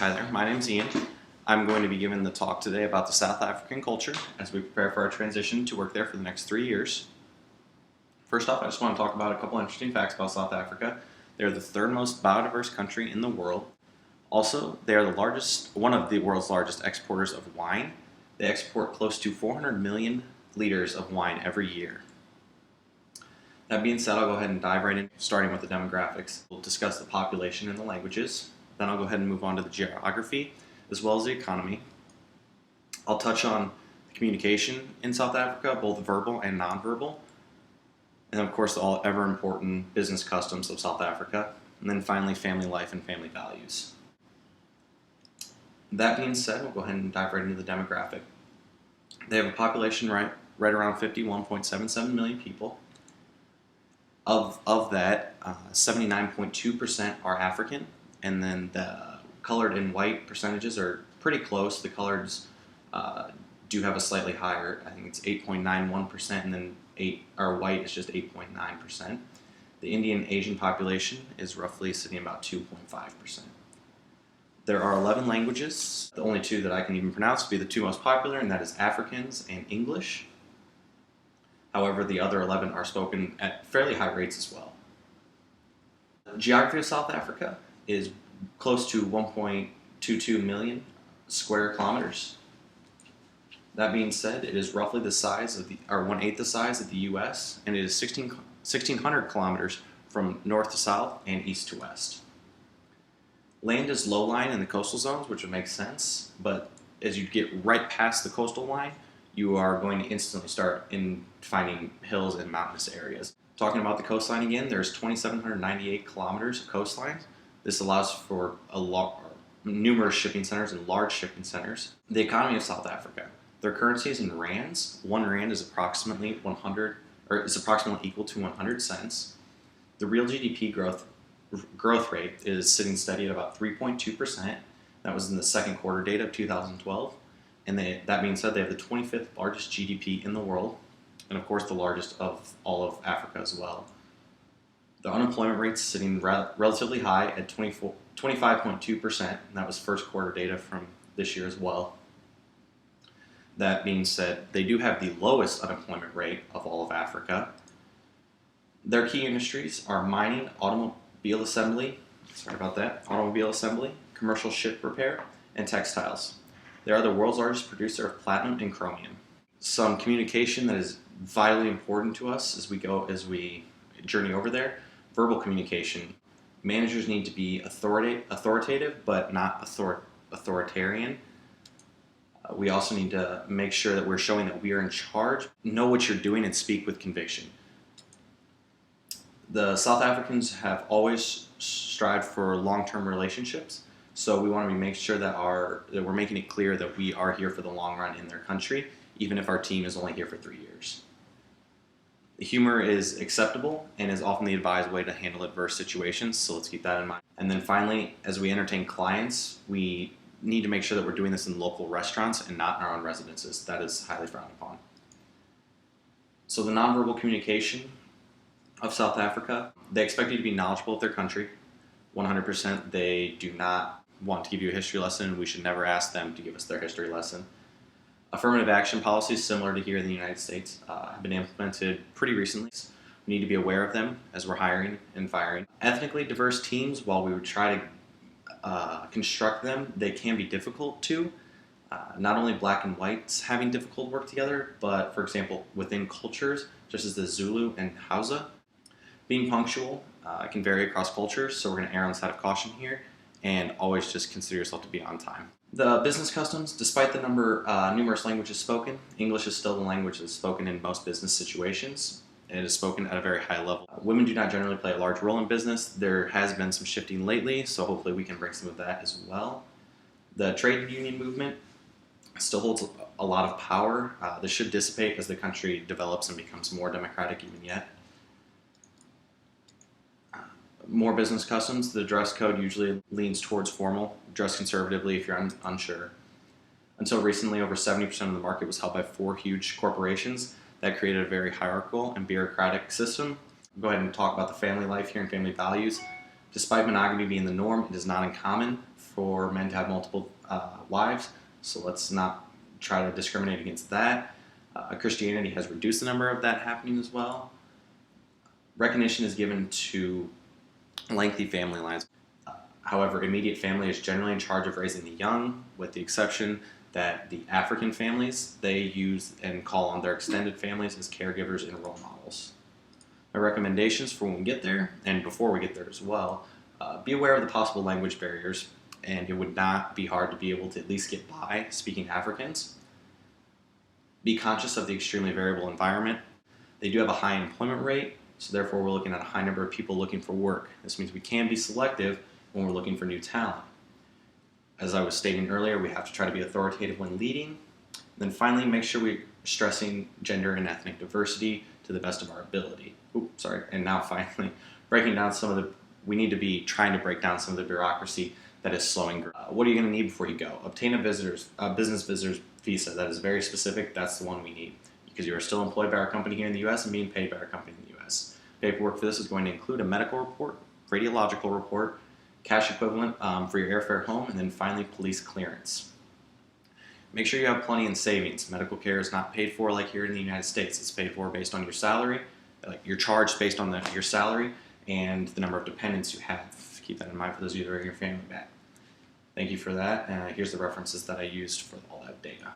Hi there, my name's Ian. I'm going to be giving the talk today about the South African culture as we prepare for our transition to work there for the next 3 years. First off, I just want to talk about a couple interesting facts about South Africa. They're the third most biodiverse country in the world. Also, they are one of the world's largest exporters of wine. They export close to 400 million liters of wine every year. That being said, I'll go ahead and dive right in, starting with the demographics. We'll discuss the population and the languages. Then I'll go ahead and move on to the geography, as well as the economy. I'll touch on the communication in South Africa, both verbal and nonverbal. And of course, the all ever important business customs of South Africa. And then finally, family life and family values. That being said, we'll go ahead and dive right into the demographic. They have a population right around 51.77 million people. Of that, 79.2% are African, and then the colored and white percentages are pretty close. The coloreds do have a slightly higher, I think it's 8.91%, and then white is just 8.9%. The Indian Asian population is roughly sitting about 2.5%. There are 11 languages. The only two that I can even pronounce would be the two most popular, and that is Afrikaans and English. However, the other 11 are spoken at fairly high rates as well. The geography of South Africa is close to 1.22 million square kilometers. That being said, it is roughly the size of one-eighth the size of the U.S., and it is 1,600 kilometers from north to south and east to west. Land is low-lying in the coastal zones, which would make sense, but as you get right past the coastal line, you are going to instantly start finding hills and mountainous areas. Talking about the coastline again, there's 2,798 kilometers of coastline. This allows for numerous shipping centers and large shipping centers. The economy of South Africa. Their currency is in rands. 1 rand is approximately equal to 100 cents. The real GDP growth rate is sitting steady at about 3.2%. That was in the second quarter data of 2012. And that being said, they have the 25th largest GDP in the world, and of course the largest of all of Africa as well. The unemployment rate is sitting relatively high at 25.2%, and that was first quarter data from this year as well. That being said, they do have the lowest unemployment rate of all of Africa. Their key industries are mining, automobile assembly, commercial ship repair, and textiles. They are the world's largest producer of platinum and chromium. Some communication that is vitally important to us as we journey over there. Verbal communication. Managers need to be authoritative, but not authoritarian. We also need to make sure that we're showing that we are in charge, know what you're doing, and speak with conviction. The South Africans have always strived for long-term relationships. So we want to make sure that we're making it clear that we are here for the long run in their country, even if our team is only here for 3 years. The humor is acceptable and is often the advised way to handle adverse situations, so let's keep that in mind. And then finally, as we entertain clients, we need to make sure that we're doing this in local restaurants and not in our own residences. That is highly frowned upon. So the nonverbal communication of South Africa, they expect you to be knowledgeable of their country. 100%, they do not want to give you a history lesson. We should never ask them to give us their history lesson. Affirmative action policies, similar to here in the United States, have been implemented pretty recently. We need to be aware of them as we're hiring and firing. Ethnically diverse teams, while we would try to construct them, they can be difficult too. Not only black and whites having difficult work together, but for example, within cultures, just as the Zulu and Hausa, being punctual can vary across cultures, so we're going to err on the side of caution here and always just consider yourself to be on time. The business customs, despite the numerous languages spoken, English is still the language that's spoken in most business situations, and it is spoken at a very high level. Women do not generally play a large role in business. There has been some shifting lately, so hopefully we can bring some of that as well. The trade union movement still holds a lot of power. This should dissipate as the country develops and becomes more democratic even yet. More business customs. The dress code usually leans towards formal. Dress conservatively if you're unsure. Until recently, over 70% of the market was held by 4 huge corporations. That created a very hierarchical and bureaucratic system. I'll go ahead and talk about the family life here and family values. Despite monogamy being the norm, it is not uncommon for men to have multiple wives, so let's not try to discriminate against that. Christianity has reduced the number of that happening as well. Recognition is given to lengthy family lines. However, immediate family is generally in charge of raising the young, with the exception that the African families, they use and call on their extended families as caregivers and role models. My recommendations for when we get there, and before we get there as well, be aware of the possible language barriers, and it would not be hard to be able to at least get by speaking Afrikaans. Be conscious of the extremely variable environment. They do have a high employment rate, so therefore we're looking at a high number of people looking for work. This means we can be selective when we're looking for new talent. As I was stating earlier, we have to try to be authoritative when leading. Then finally, make sure we're stressing gender and ethnic diversity to the best of our ability. And now finally, we need to be trying to break down some of the bureaucracy that is slowing growth. What are you going to need before you go? Obtain a business visitor's visa. That is very specific. That's the one we need, because you are still employed by our company here in the U.S. and being paid by our company in the U.S. Paperwork for this is going to include a medical report, radiological report, cash equivalent for your airfare home, and then finally police clearance. Make sure you have plenty in savings. Medical care is not paid for like here in the United States. It's paid for based on your salary. You're charged based on your salary and the number of dependents you have. Keep that in mind for those of you that are your family back. Thank you for that. Here's the references that I used for all that data.